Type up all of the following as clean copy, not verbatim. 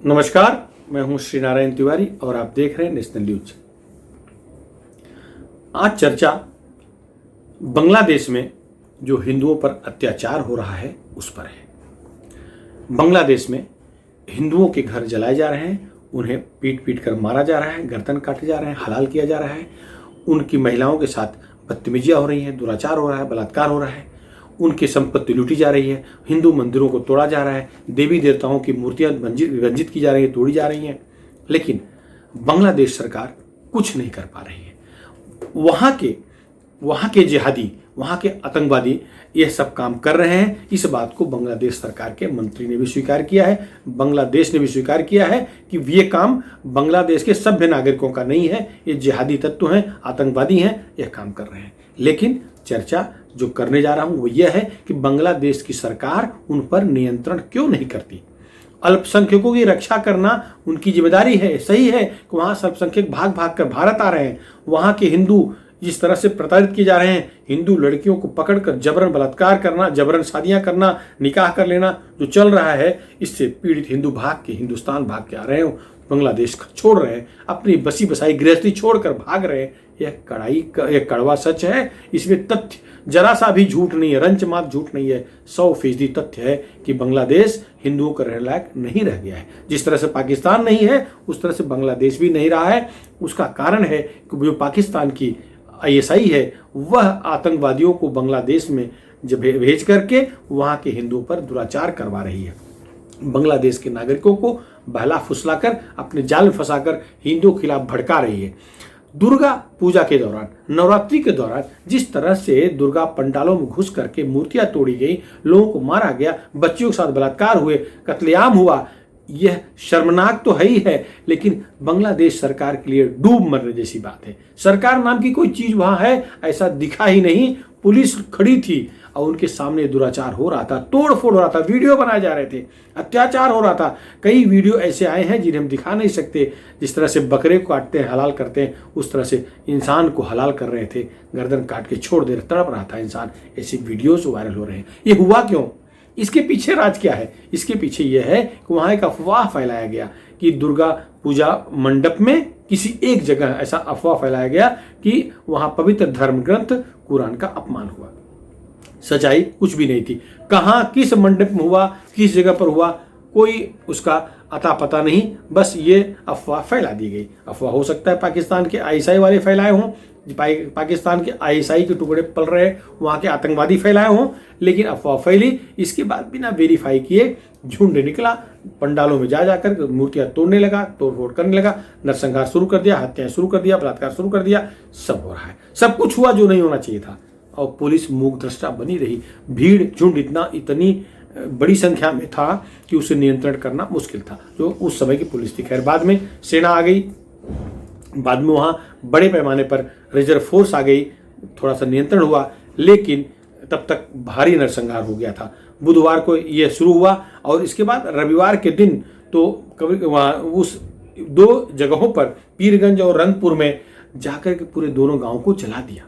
नमस्कार, मैं हूं श्री नारायण तिवारी और आप देख रहे हैं नेशनल न्यूज। आज चर्चा बांग्लादेश में जो हिंदुओं पर अत्याचार हो रहा है उस पर है। बांग्लादेश में हिंदुओं के घर जलाए जा रहे हैं, उन्हें पीट पीट कर मारा जा रहा है, गर्दन काटे जा रहे हैं, हलाल किया जा रहा है, उनकी महिलाओं के साथ बदतमीजियां हो रही हैं, दुराचार हो रहा है, बलात्कार हो रहा है, उनकी संपत्ति लूटी जा रही है, हिंदू मंदिरों को तोड़ा जा रहा है, देवी देवताओं की मूर्तियां विभंजित की जा रही है, तोड़ी जा रही हैं। लेकिन बांग्लादेश सरकार कुछ नहीं कर पा रही है। वहाँ के जिहादी, वहाँ के आतंकवादी यह सब काम कर रहे हैं। इस बात को बांग्लादेश सरकार के मंत्री ने भी स्वीकार किया है, बांग्लादेश ने भी स्वीकार किया है कि ये काम बांग्लादेश के सभ्य नागरिकों का नहीं है, ये जिहादी तत्व हैं, आतंकवादी हैं, यह काम कर रहे हैं। लेकिन चर्चा जो करने जा रहा हूं वो यह है कि बांग्लादेश की सरकार उन पर नियंत्रण क्यों नहीं करती। अल्पसंख्यकों की रक्षा करना उनकी जिम्मेदारी है। सही है कि वहां अल्पसंख्यक भाग भाग कर भारत आ रहे हैं, वहां के हिंदू जिस तरह से प्रताड़ित किए जा रहे हैं, हिंदू लड़कियों को पकड़कर जबरन बलात्कार करना, जबरन शादियां करना, निकाह कर लेना जो चल रहा है, इससे पीड़ित हिंदू भाग के हिंदुस्तान भाग के आ रहे हो, बांग्लादेश छोड़ रहे हैं, अपनी बसी बसाई गृहस्थी छोड़कर भाग रहे हैं। यह कड़वा सच है। इसमें तथ्य जरा सा भी झूठ नहीं है, रंचमात झूठ नहीं है। 100% तथ्य है कि बांग्लादेश हिंदुओं का रहने लायक नहीं रह गया है। जिस तरह से पाकिस्तान नहीं है उस तरह से बांग्लादेश भी नहीं रहा है। उसका कारण है कि जो पाकिस्तान की ISI है वह आतंकवादियों को बांग्लादेश में जब भेज करके वहां के हिंदुओं पर दुराचार करवा रही है। बांग्लादेश के नागरिकों को बहला फुसलाकर अपने जाल में फंसाकर हिंदुओं के खिलाफ भड़का रही है। दुर्गा पूजा के दौरान, नवरात्रि के दौरान जिस तरह से दुर्गा पंडालों में घुस करके मूर्तियां तोड़ी गई, लोगों को मारा गया, बच्चियों के साथ बलात्कार हुए, कत्लेआम हुआ, यह शर्मनाक तो है ही है, लेकिन बांग्लादेश सरकार के लिए डूब मरने जैसी बात है। सरकार नाम की कोई चीज वहां है ऐसा दिखा ही नहीं। पुलिस खड़ी थी और उनके सामने दुराचार हो रहा था, तोड़ फोड़ हो रहा था, वीडियो बनाए जा रहे थे, अत्याचार हो रहा था। कई वीडियो ऐसे आए हैं जिन्हें हम दिखा नहीं सकते। जिस तरह से बकरे को काटते हैं, हलाल करते हैं, उस तरह से इंसान को हलाल कर रहे थे, गर्दन काट के छोड़ दे रहे, तड़प रहा था इंसान। ऐसे वीडियोस वायरल हो रहे हैं। ये हुआ क्यों? इसके पीछे राज क्या है? इसके पीछे यह है कि वहां एक अफवाह फैलाया गया कि दुर्गा पूजा मंडप में किसी एक जगह ऐसा अफवाह फैलाया गया कि वहां पवित्र धर्म ग्रंथ कुरान का अपमान हुआ। सच्चाई कुछ भी नहीं थी। कहां, किस मंडप में हुआ, किस जगह पर हुआ, कोई उसका अता पता नहीं। बस ये अफवाह फैला दी गई। अफवाह हो सकता है पाकिस्तान के ISI वाले फैलाए हों, पाकिस्तान के ISI के टुकड़े पल रहे वहां के आतंकवादी फैलाए हों, लेकिन अफवाह फैली। इसके बाद बिना वेरीफाई किए झुंड निकला, पंडालों में जा जाकर मूर्तियां तोड़ने लगा, तोड़फोड़ करने लगा, नरसंहार शुरू कर दिया, हत्याएं शुरू कर दिया, बलात्कार शुरू कर दिया। सब हो रहा है, सब कुछ हुआ जो नहीं होना चाहिए था। और पुलिस मूक दृष्टा बनी रही। भीड़ झुंड इतनी बड़ी संख्या में था कि उसे नियंत्रण करना मुश्किल था, जो उस समय की पुलिस थी। खैर बाद में सेना आ गई, बाद में वहां बड़े पैमाने पर रिजर्व फोर्स आ गई, थोड़ा सा नियंत्रण हुआ, लेकिन तब तक भारी नरसंहार हो गया था। बुधवार को यह शुरू हुआ और इसके बाद रविवार के दिन तो वहां उस 2 जगहों पर, पीरगंज और रंगपुर में जाकर के पूरे दोनों गांव को जला दिया।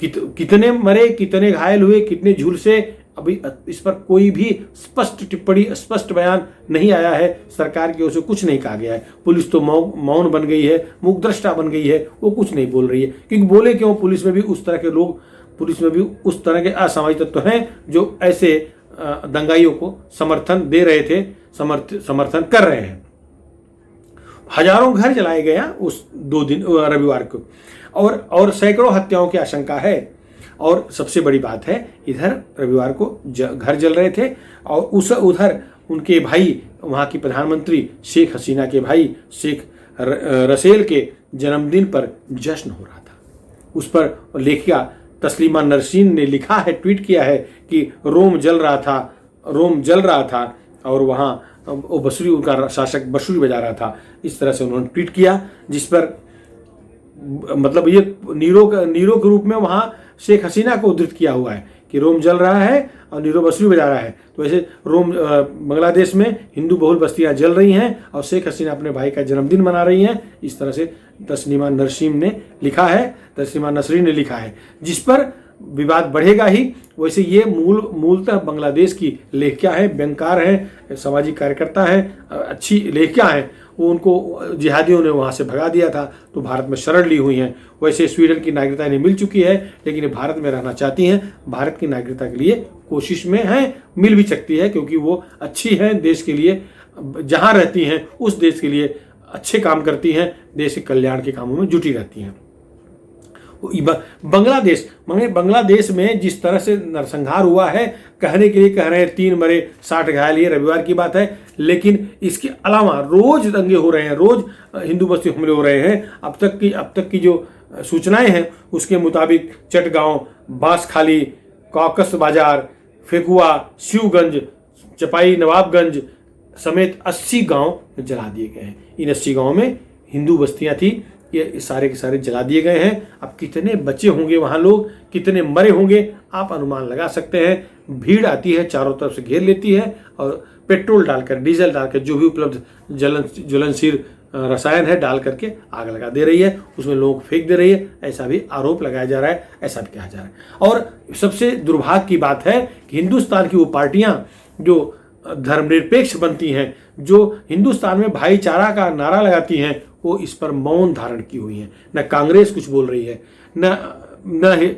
कितने मरे, कितने घायल हुए, कितने झुलसे, अभी इस पर कोई भी स्पष्ट टिप्पणी, स्पष्ट बयान नहीं आया है। सरकार की ओर से कुछ नहीं कहा गया है। पुलिस तो मौन बन गई है, मूकदृष्टा बन गई है, वो कुछ नहीं बोल रही है। क्योंकि बोले क्यों? पुलिस में भी उस तरह के लोग, पुलिस में भी उस तरह के असामाजिक तत्व हैं जो ऐसे दंगाइयों को समर्थन दे रहे थे, समर्थन कर रहे हैं। हजारों घर जलाए गए उस 2 दिन रविवार को, और सैकड़ों हत्याओं की आशंका है। और सबसे बड़ी बात है, इधर रविवार को घर जल रहे थे और उधर उनके भाई, वहां की प्रधानमंत्री शेख हसीना के भाई शेख रसेल के जन्मदिन पर जश्न हो रहा था। उस पर लेखिका तस्लीमा नरसीन ने लिखा है, ट्वीट किया है कि रोम जल रहा था और वहां वो बंसुरी, उनका शासक बंसुरी बजा रहा था। इस तरह से उन्होंने ट्वीट किया, जिस पर मतलब ये नीरो के रूप में वहां शेख हसीना को उद्धृत किया हुआ है कि रोम जल रहा है और नीरो बंसुरी बजा रहा है। तो ऐसे बांग्लादेश में हिंदू बहुल बस्तियां जल रही हैं और शेख हसीना अपने भाई का जन्मदिन मना रही हैं। इस तरह से तस्लीमा नसरीन ने लिखा है, जिस पर विवाद बढ़ेगा ही। वैसे ये मूलतः बांग्लादेश की लेखिका है, बैंकर हैं, सामाजिक कार्यकर्ता हैं, अच्छी लेखिका हैं। वो उनको जिहादियों ने वहाँ से भगा दिया था तो भारत में शरण ली हुई हैं। वैसे स्वीडन की नागरिकता इन्हें मिल चुकी है, लेकिन ये भारत में रहना चाहती हैं। भारत की नागरिकता के लिए कोशिश में हैं, मिल भी सकती है क्योंकि वो अच्छी हैं, देश के लिए जहाँ रहती हैं उस देश के लिए अच्छे काम करती हैं, देश के कल्याण के कामों में जुटी रहती हैं। बांग्लादेश में जिस तरह से नरसंहार हुआ है, कहने के लिए कह रहे हैं 3 मरे 60 घायल, ये रविवार की बात है, लेकिन इसके अलावा रोज दंगे हो रहे हैं, रोज हिंदू बस्ती हमले हो रहे हैं। अब तक की जो सूचनाएं हैं उसके मुताबिक चटगांव, बांसखाली, कॉकस बाजार, फेकुआ, शिवगंज, चपाई नवाबगंज समेत 80 गांव जला दिए गए हैं। इन 80 गांव में हिंदू बस्तियां थी, ये सारे के सारे जला दिए गए हैं। अब कितने बचे होंगे वहाँ लोग, कितने मरे होंगे, आप अनुमान लगा सकते हैं। भीड़ आती है, चारों तरफ से घेर लेती है और पेट्रोल डालकर, डीजल डालकर, जो भी उपलब्ध ज्वलनशील रसायन है डाल करके आग लगा दे रही है, उसमें लोगों को फेंक दे रही है। ऐसा भी आरोप लगाया जा रहा है, ऐसा भी कहा जा रहा है। और सबसे दुर्भाग्य की बात है कि हिंदुस्तान की वो पार्टियां जो धर्मनिरपेक्ष बनती हैं, जो हिंदुस्तान में भाईचारा का नारा लगाती हैं, वो इस पर मौन धारण की हुई है। न कांग्रेस कुछ बोल रही है, न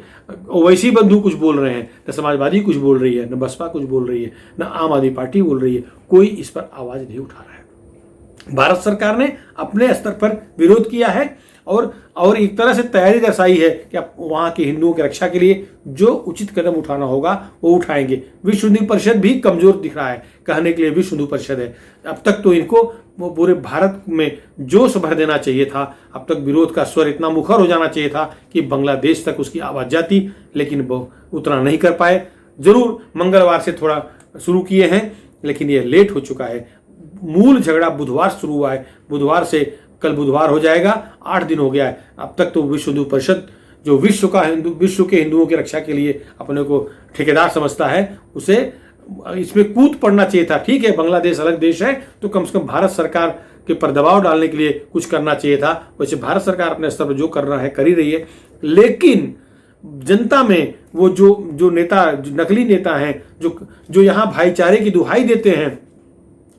ओवैसी बंधु कुछ बोल रहे हैं, न समाजवादी कुछ बोल रही है, न बसपा कुछ बोल रही है, न आम आदमी पार्टी बोल रही है। कोई इस पर आवाज नहीं उठा रहा है। भारत सरकार ने अपने स्तर पर विरोध किया है और एक तरह से तैयारी दर्शाई है कि अब वहाँ के हिंदुओं की रक्षा के लिए जो उचित कदम उठाना होगा वो उठाएंगे। विश्व हिंदू परिषद भी कमजोर दिख रहा है, कहने के लिए विश्व हिंदू परिषद है। अब तक तो इनको वो पूरे भारत में जोश भर देना चाहिए था। अब तक विरोध का स्वर इतना मुखर हो जाना चाहिए था कि बांग्लादेश तक उसकी आवाज जाती, लेकिन वो उतना नहीं कर पाए। जरूर मंगलवार से थोड़ा शुरू किए हैं, लेकिन ये लेट हो चुका है। मूल झगड़ा बुधवार शुरू हुआ है, बुधवार से कल बुधवार हो जाएगा, 8 दिन हो गया है। अब तक तो विश्व हिंदू परिषद जो विश्व के हिंदुओं की रक्षा के लिए अपने को ठेकेदार समझता है, उसे इसमें कूद पड़ना चाहिए था। ठीक है, बांग्लादेश अलग देश है तो कम से कम भारत सरकार के पर दबाव डालने के लिए कुछ करना चाहिए था। वैसे भारत सरकार अपने स्तर पर जो कर रहा है कर ही रही है, लेकिन जनता में वो जो नेता, जो नकली नेता हैं, जो यहाँ भाईचारे की दुहाई देते हैं,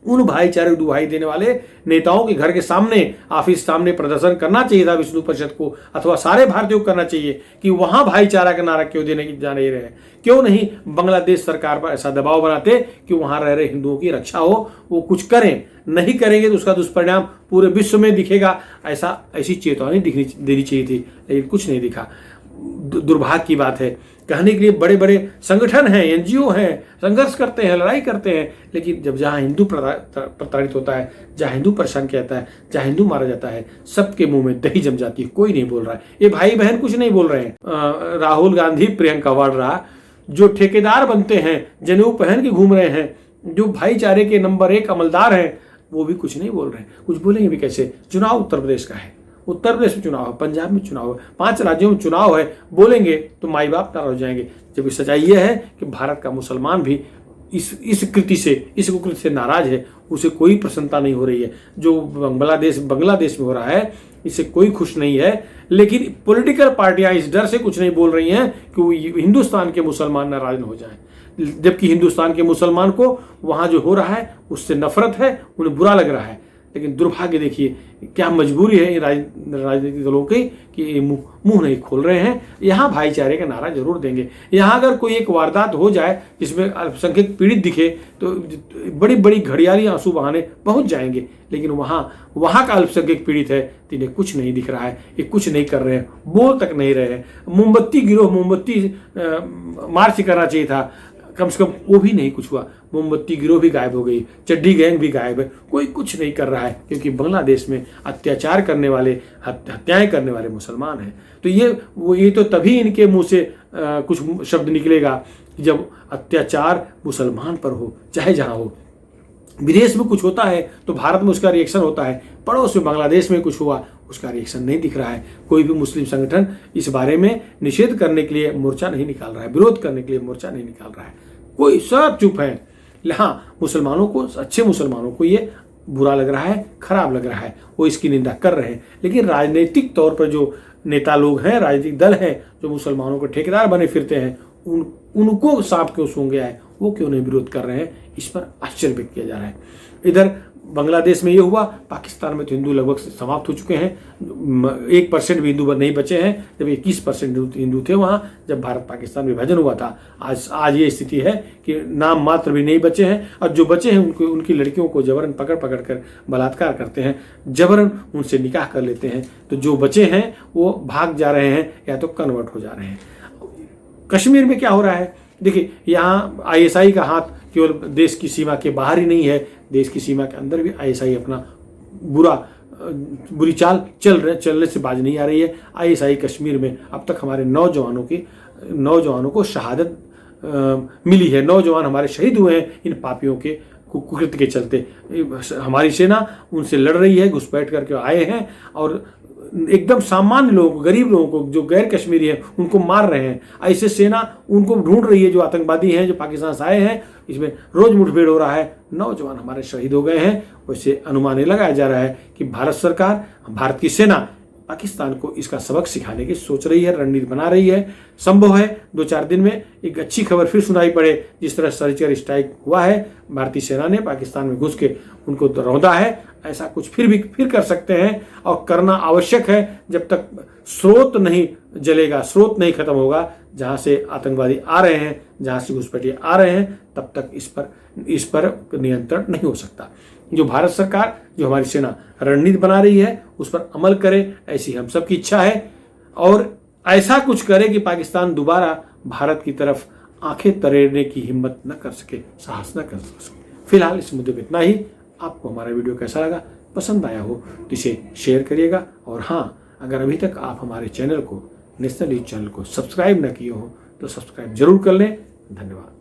उन भाईचारे की दुहाई देने वाले नेताओं के घर के सामने, ऑफिस सामने प्रदर्शन करना चाहिए था विष्णु परिषद को, अथवा सारे भारतीयों को करना चाहिए कि वहां भाईचारा का नारा क्यों देने की जा नहीं रहे हैं। क्यों नहीं बांग्लादेश सरकार पर ऐसा दबाव बनाते कि वहां रह रहे हिंदुओं की रक्षा हो, वो कुछ करें। नहीं करेंगे तो उसका दुष्परिणाम पूरे विश्व में दिखेगा। ऐसी चेतावनी देनी चाहिए थी, लेकिन कुछ नहीं दिखा। दुर्भाग्य की बात है। कहने के लिए बड़े बड़े संगठन हैं, एनजीओ हैं, संघर्ष करते हैं, लड़ाई करते हैं, लेकिन जब जहाँ हिंदू प्रताड़ित होता है, जहाँ हिंदू परेशान किया जाता है, जहाँ हिंदू मारा जाता है, सबके मुंह में दही जम जाती है। कोई नहीं बोल रहा है, ये भाई बहन कुछ नहीं बोल रहे हैं। राहुल गांधी, प्रियंका वाड्रा जो ठेकेदार बनते हैं, जनेऊ पहन के घूम रहे हैं, जो भाईचारे के नंबर 1 अमलदार हैं, वो भी कुछ नहीं बोल रहे हैं। कुछ बोलेंगे भी कैसे? चुनाव उत्तर प्रदेश का है, उत्तर प्रदेश में चुनाव है, पंजाब में चुनाव है, 5 राज्यों में चुनाव है। बोलेंगे तो माई बाप नाराज हो जाएंगे। जब सच्चाई यह है कि भारत का मुसलमान भी इस कुकृति से नाराज है, उसे कोई प्रसन्नता नहीं हो रही है। जो बांग्लादेश में हो रहा है, इससे कोई खुश नहीं है। लेकिन पॉलिटिकल पार्टियां इस डर से कुछ नहीं बोल रही हैं कि हिंदुस्तान के मुसलमान नाराज न हो जाएं, जबकि हिंदुस्तान के मुसलमान को वहां जो हो रहा है उससे नफरत है, उन्हें बुरा लग रहा है। लेकिन दुर्भाग्य देखिए क्या मजबूरी है राजनीतिक दलों की कि मुंह नहीं खोल रहे हैं। यहाँ भाईचारे का नारा जरूर देंगे। यहाँ अगर कोई एक वारदात हो जाए जिसमें अल्पसंख्यक पीड़ित दिखे तो बड़ी बड़ी घड़ियाली आंसू बहाने पहुंच जाएंगे, लेकिन वहाँ का अल्पसंख्यक पीड़ित है, इन्हें कुछ नहीं दिख रहा है, ये कुछ नहीं कर रहे हैं, बोल तक नहीं रहे हैं। मोमबत्ती मार्च करना चाहिए था, कम से कम वो भी नहीं कुछ हुआ। मोमबत्ती गिरोह भी गायब हो गई, चड्डी गैंग भी गायब है, कोई कुछ नहीं कर रहा है, क्योंकि बांग्लादेश में अत्याचार करने वाले, हत्याएं करने वाले मुसलमान हैं। तो ये तो तभी इनके मुंह से कुछ शब्द निकलेगा जब अत्याचार मुसलमान पर हो, चाहे जहां हो। विदेश में कुछ होता है तो भारत में उसका रिएक्शन होता है, पड़ोस में बांग्लादेश में कुछ हुआ उसका रिएक्शन नहीं दिख रहा है। कोई भी मुस्लिम संगठन इस बारे में निषेध करने के लिए मोर्चा नहीं निकाल रहा है, विरोध करने के लिए मोर्चा नहीं निकाल रहा है, कोई सब चुप है। हाँ, मुसलमानों को, अच्छे मुसलमानों को ये बुरा लग रहा है, खराब लग रहा है, वो इसकी निंदा कर रहे हैं। लेकिन राजनीतिक तौर पर जो नेता लोग हैं, राजनीतिक दल हैं जो मुसलमानों के ठेकेदार बने फिरते हैं, उनको सांप क्यों सूंघ गया है, वो क्यों नहीं विरोध कर रहे हैं, इस पर आश्चर्य व्यक्त किया जा रहा है। इधर बांग्लादेश में ये हुआ, पाकिस्तान में तो हिंदू लगभग समाप्त हो चुके हैं, 1% भी हिंदू नहीं बचे हैं, जब 21% हिंदू थे वहाँ जब भारत पाकिस्तान विभाजन हुआ था। आज ये स्थिति है कि नाम मात्र भी नहीं बचे हैं, और जो बचे हैं उनकी लड़कियों को जबरन पकड़ कर बलात्कार करते हैं, जबरन उनसे निकाह कर लेते हैं। तो जो बचे हैं वो भाग जा रहे हैं या तो कन्वर्ट हो जा रहे हैं। कश्मीर में क्या हो रहा है, देखिए यहाँ ISI का हाथ केवल देश की सीमा के बाहर ही नहीं है, देश की सीमा के अंदर भी ISI अपना बुरी चाल चलने से बाज नहीं आ रही है। ISI कश्मीर में अब तक हमारे नौजवानों को शहादत मिली है, नौजवान हमारे शहीद हुए हैं इन पापियों के कुकृत्य के चलते। हमारी सेना उनसे लड़ रही है, घुसपैठ करके आए हैं और एकदम सामान्य लोगों को, गरीब लोगों को, जो गैर कश्मीरी हैं उनको मार रहे हैं। ऐसे सेना उनको ढूंढ रही है जो आतंकवादी हैं, जो पाकिस्तान से आए हैं। इसमें रोज मुठभेड़ हो रहा है, नौजवान हमारे शहीद हो गए हैं। वैसे अनुमान ये लगाया जा रहा है कि भारत सरकार, भारत की सेना पाकिस्तान को इसका सबक सिखाने की सोच रही है, रणनीति बना रही है। संभव है 2-4 दिन में एक अच्छी खबर फिर सुनाई पड़े, जिस तरह सर्जिकल स्ट्राइक हुआ है, भारतीय सेना ने पाकिस्तान में घुस के उनको रौंदा है, ऐसा कुछ फिर कर सकते हैं। और करना आवश्यक है, जब तक स्रोत नहीं जलेगा, स्रोत नहीं खत्म होगा, जहां से आतंकवादी आ रहे हैं, जहां से घुसपैठिए आ रहे हैं, तब तक इस पर नियंत्रण नहीं हो सकता। जो भारत सरकार, जो हमारी सेना रणनीति बना रही है, उस पर अमल करे, ऐसी हम सबकी इच्छा है। और ऐसा कुछ करे कि पाकिस्तान दोबारा भारत की तरफ आंखें तरेरने की हिम्मत न कर सके, साहस न कर सके। फिलहाल इस मुद्दे पर इतना ही। आपको हमारा वीडियो कैसा लगा, पसंद आया हो तो इसे शेयर करिएगा। और हाँ, अगर अभी तक आप हमारे चैनल को, नेशनल न्यूज चैनल को सब्सक्राइब न किए हो तो सब्सक्राइब जरूर कर लें। धन्यवाद।